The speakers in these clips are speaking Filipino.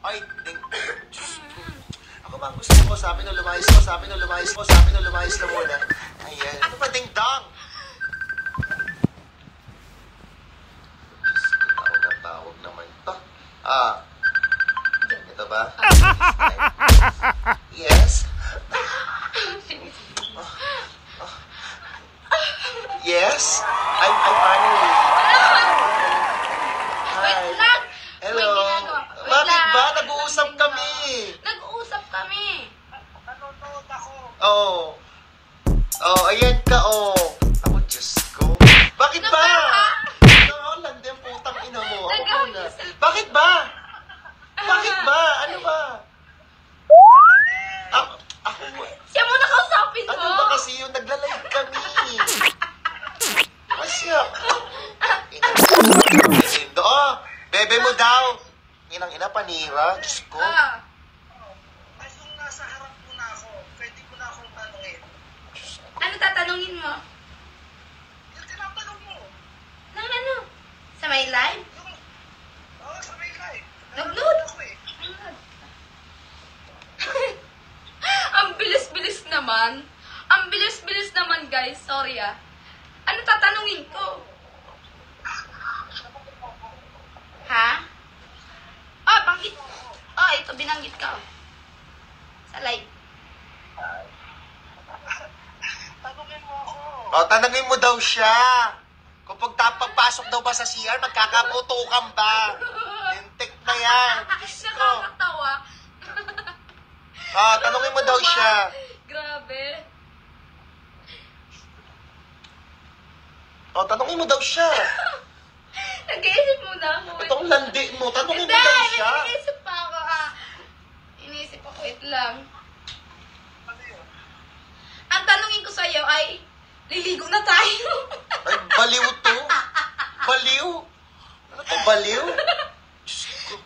Ay, ding. Ako ba, gusto ko, sabi na lumayas ko, sabi na lumayas ko, sabi na lumayas ka muna. Ayan, ano ba, ding dong? Diyos ko, tawag naman to. Ito ba? Yes? Yes? I'm Annie. Wait lang! Hello. May ginagawa. Wait Bakit lang. ba? Nag-uusap kami. Nag-uusap kami. Nanonood ako. Oo. Oh, ayan ka, oh. Ako, Diyos ko. Bakit ba? Oo, lang din, putang ina mo. Ako Nag-away muna. sa- Bakit ba? Bakit ba? Ano ba? Ako, Siya muna kausapin mo. ano ba kasi yung naglalayag kami? Asya. Lindo, oh. Bebe mo daw. Inang-ina, panira. Diyos ko. Ay, kung nasa harap mo na ako, pwede mo na akong tanungin. Ano tatanungin mo? Yung tinatanong mo. Nang ano? Sa my live? Oo, sa may live. Nag-load? Ako eh. Ang bilis-bilis naman. Ang bilis-bilis naman, guys. Sorry ah. Ano tatanungin ko? Ha? Oh, banggit. Oh, ito, binanggit ka. Oh. Sa live. Tanungin mo ako. O, tanangin mo daw siya. Kung pagpasok daw ba sa CR, magkakaputukan ba? Lintik na yan. Diyos ko. Nakakatawa. Tanungin mo daw siya. Grabe. O, tanungin mo daw siya. Nag-iisip muna ako. Itong landi mo, tanungin mo Hindi, daw siya. may iniisip pa ako ah. Iniisip ako, wait lang. Ano yun? Ang tanungin ko sa'yo ay, liligo na tayo. Ay, baliw to. Baliw. Ano to, baliw?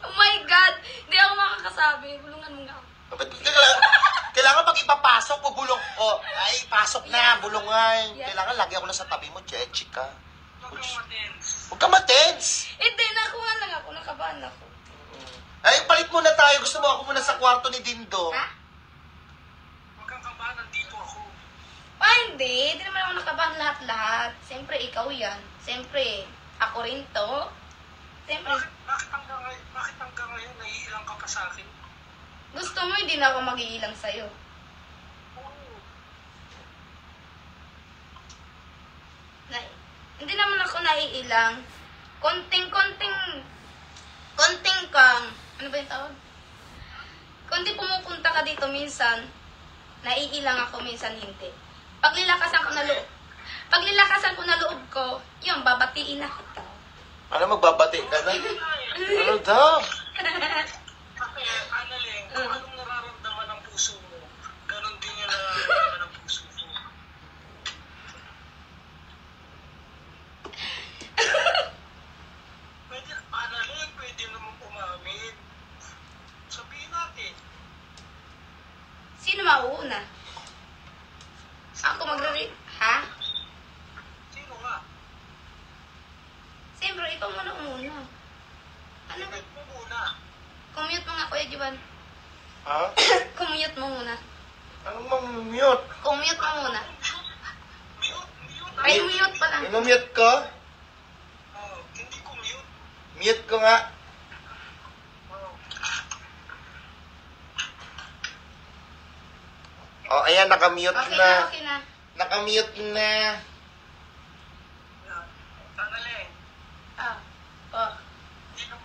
Oh my God! Hindi ako makakasabi. Bulungan mo nga ako. Kailangan pag ipapasok mo, bulong. O, ay, pasok na, bulungan. Yes. Kailangan lagi ako na sa tabi mo, Chechi ka. Huwag kang matens. Huwag ka matens. Hindi, nakuha lang ako. Nakabahan ako. Ay, palit muna tayo. Gusto mo ako muna sa kwarto ni Dindo. Ha? Huwag kang kabahan, nandito ako. Hindi. Hindi naman ako nakabahan lahat-lahat. Siyempre, ikaw yan. Siyempre, ako rin to. Siyempre, Bakit hanggang ngayon naiilang ka pa sa akin? gusto mo, hindi na ako mag-iilang sa'yo. Oo. Hindi naman ako naiilang. Konting kang, ano ba yung tawag? Konting pumupunta ka dito minsan, naiilang ako minsan hindi. Paglilakasan ko na loob ko, yun, babatiin na kita. Ano, magbabati ka na? Ano daw? Kasi, Annalyn, kung anong nararamdaman ng puso mo, ganon din yung nararamdaman ng puso ko. Annalyn, pwede naman umamin. Sabihin natin. Sino mauuna? Ako ha? Sino nga? Siyempre, ikaw muna umuna. Ano? Limit mo muna. Commute mo nga, Kuya Juan. Ha? Commute mo muna. Anong mam-mute? Commute mo muna. Mute. Ay, mute pala. Ino-mute ko? Oh, hindi ko mute. Mute ko nga. Oh. Oh, ayan, nakamute Okay na. na, okay na. Nakamute na. Annalyn, Oh,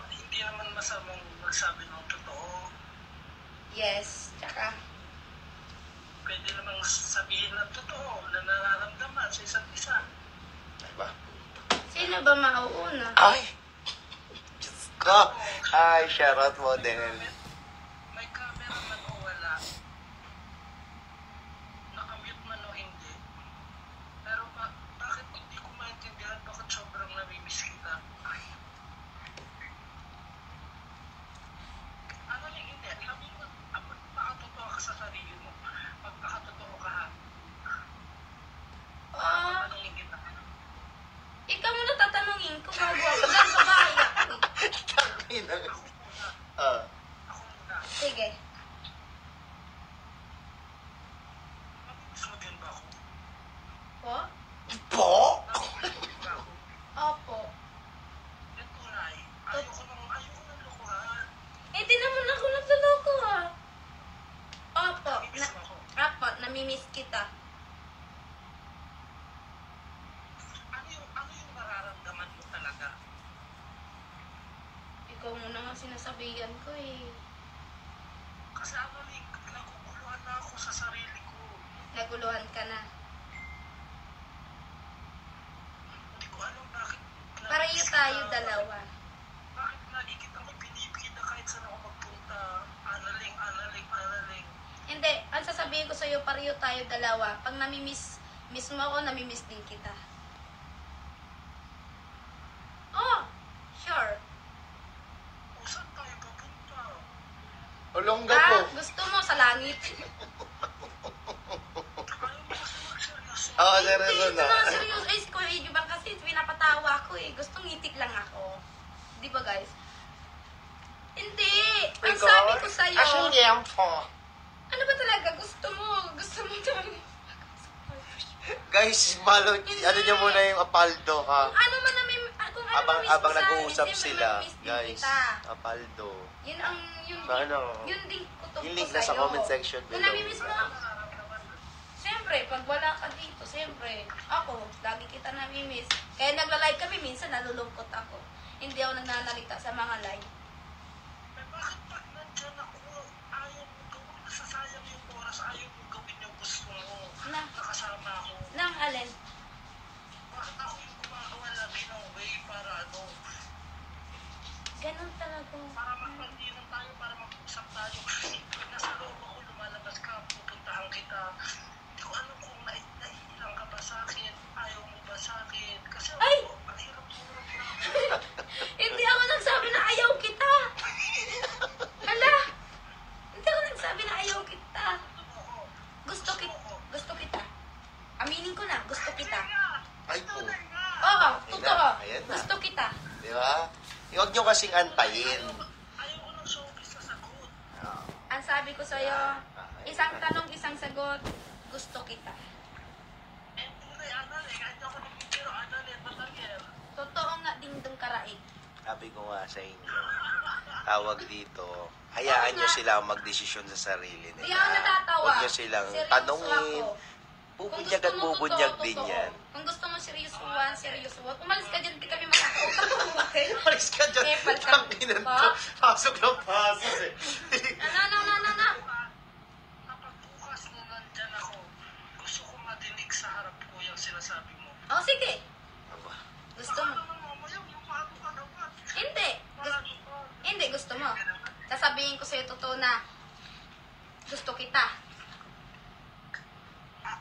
hindi naman masamang magsabi ng totoo. yes. Tsaka, Pwede namang sabihin ng totoo na nararamdaman sa isa't isa. Ay ba? sino ba mauuna? Ay! Diyos ko! Ay, shoutout model. May camera man o wala, nakamute man o hindi, pero bakit hindi ko maintindihan bakit sobrang namimiss kita? Ano lang hindi, sabi mo, pakatotoo ka sa sarili mo, magpakatotoo ka ha, Ah, tanongin kita. ikaw muna tatanungin ko. Bago ako. Dahil babae ako. Tangina. Ah. Ako ang sinasabihan ko eh. Kasi Annalyn, naguguluhan na ako sa sarili ko. Naguluhan ka na. Hindi ko alam bakit. Pareho tayo dalawa. Bakit lagi kitang pinipida kahit saan ako magpunta? Annalyn, Annalyn, Annalyn. Hindi, ang sasabihin ko sa'yo, pareho tayo dalawa. Pag namimiss mo ako, namimiss din kita. Oh, sure. O saan tayo papunta? Olongga po. Gusto mo sa langit? Ayaw mo kasi magseryoso. Oo, Hindi, seryoso ito na. na, seryoso. Ay, si Kuya Eddie ba kasi pinapatawa ko eh. Gustong ngitik lang ako. Di ba guys? Hindi. Ang sabi ko sa'yo. Actually, yan po. Ano ba talaga? Gusto mo talaga. Guys, malo, ano niya muna yung apaldo ka. Kung ano man na may, kung ano Habang, man miss habang mo sa akin, nag-uusap siyempre sila, mamimiss din guys, kita. apaldo. Yun ang, yun, So, ano? yun din kutob Yung ko link na sa sa'yo. comment section Kung below. namimiss mo ako, siyempre, pag wala ka dito, siyempre, ako, lagi kita namimiss. Kaya nagla-live kami, minsan nalulungkot ako. Hindi ako nagnanalita sa mga live. Eh, bakit pag nandyan ako, ayaw mo gawin, nasasayang yung oras, ayaw mo gawin yung gusto mo. Na, Nakasama ako. nang alin? Bakit ako yung gumagawa lagi ng way para ano, Ganun talaga. para magpandinan tayo, para mag-usap tayo. Pag nasa loob ako, lumalabas ka, pupuntahan kita. Hindi ko alam kung naiilang ka ba sa akin, ayaw mo ba sa akin. Kasi ako, Ay! ang hirap mo na Hindi ako nagsabi na ayaw kita. Hala! Hindi ako nagsabi na ayaw kita. Gusto kita. Aminin ko na, gusto kita. Ay po. Oo, totoo. Ayan na. Gusto kita. Di ba? Huwag niyo kasing antayin. ayaw ko ng showbiz sa sagot. Ah, Ang sabi ko sa'yo, isang tanong, isang sagot, gusto kita. Eh, tunay, Annalyn, hindi ako nagbibiro, Annalyn, Annalyn. Totoo nga dingdong karaig. sabi ko nga sa inyo, tawag dito, hayaan niyo sila magdesisyon sa sarili Hindi nila. ako natatawa. Huwag niyo silang Seryoso tanungin. ako. Bubunyag at bubunyag din yan. Kung gusto mo seryosuhan, seryosuhan. Umalis ka dyan, di kami makakausap. Okay? Alis ka dyan. Eh, palka. Tanginan to. Pasok ng pasok eh. Na. Kapag bukas na nandyan ako, gusto ko madinig sa harap ko yung sinasabi mo. Oh, sige. Aba, Gusto mo. Mamaya, yung paano ka naman? Hindi. Hindi, gusto mo. Sasabihin ko sa'yo totoo na gusto kita.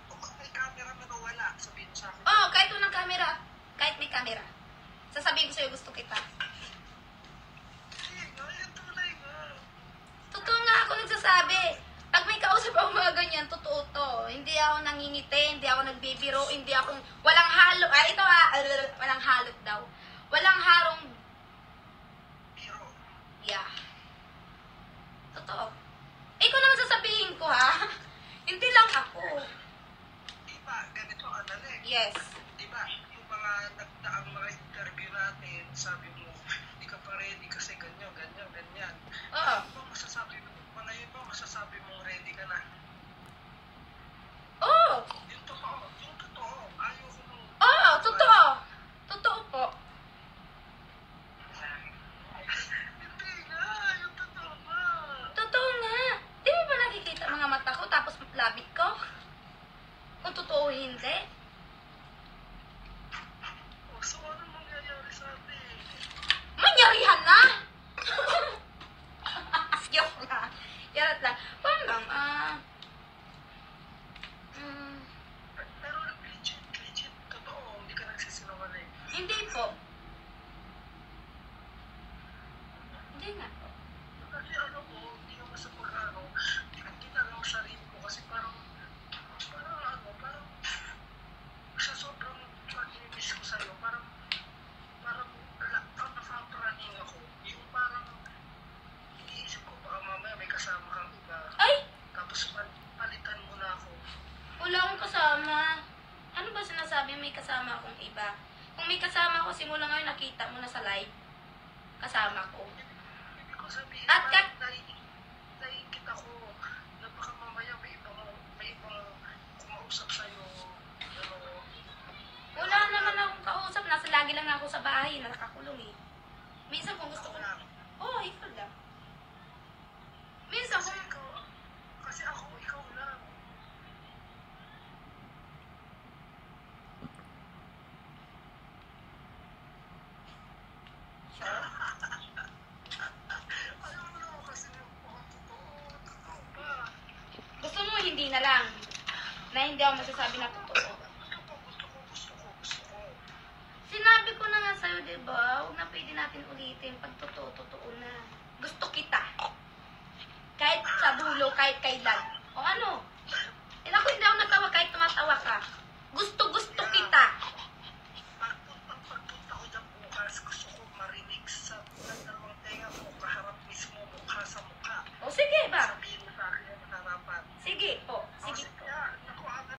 Kung may camera na nawala, sabihin mo sa akin. Oh, kahit walang camera. Kahit may camera. Sasabihin ko sa'yo gusto kita. Hindi nga, yung tunay nga. Totoo nga ako nagsasabi. Pag may kausap ako mga ganyan, totoo to. Hindi ako nangingiti, hindi ako nagbibiro, hindi ako, walang halo, walang halot daw. Walang harong, Biro. yeah. Totoo. Ikaw naman sasabihin ko ha. Hindi lang ako. Diba, ganito, Annalyn. Yes. Diba, yung mga nagdaang mga interview natin, sabi mo, hindi ka pa ready kasi ganyan. Oo. Ano ba masasabi mo? Ngayon ba masasabi mong ready ka na? Oo. Yung totoo, ayaw ko nung... Oo, totoo. Totoo po. Hindi nga, yung totoo ba? Totoo nga. Di mo ba nakikita mga mata ko tapos labit ko? Kung totoo o hindi. O, so ano mangyayari sa atin? Manyarihan na! Joke lang. Yarat lang. Parang, Pero legit, totoo, hindi ka nagsisinungaling. hindi po. Hindi nga po. Kasi ano ko, hindi naman sa pag-ano, hindi na lang sarili ko kasi parang sa sobrang pag-miss ko sa'yo, parang napapraning ako. Yung parang, iniisip ko baka mamaya may kasama kang iba. Ay! Tapos palitan mo na ako. Wala akong kasama. Ano ba sinasabi may kasama akong iba? Kung may kasama ako, simula ngayon nakita mo na sa live. Kasama ko. Ibig ko sabihin, At parang naiingit ako na baka mamaya may ibang kumausap sa'yo. Ano, Wala naman akong kausap. Lagi lang ako sa bahay. Nakakulong eh. Minsan kung gusto ko. Oo, ikaw lang. Minsan Kasi kung... ikaw, kasi ako, ikaw lang. Ayaw mo naman kasi yung mga totoo ba? Gusto mo hindi na lang. Na hindi ako masasabi na totoo. Gusto ko. Sinabi ko na nga sa'yo, diba? Huwag na pwede natin ulitin pag totoo na. Gusto kita. Kahit sa dulo, kahit kailan. O ano? Ako hindi ako natawa kahit tumatawa ka. Gusto kita.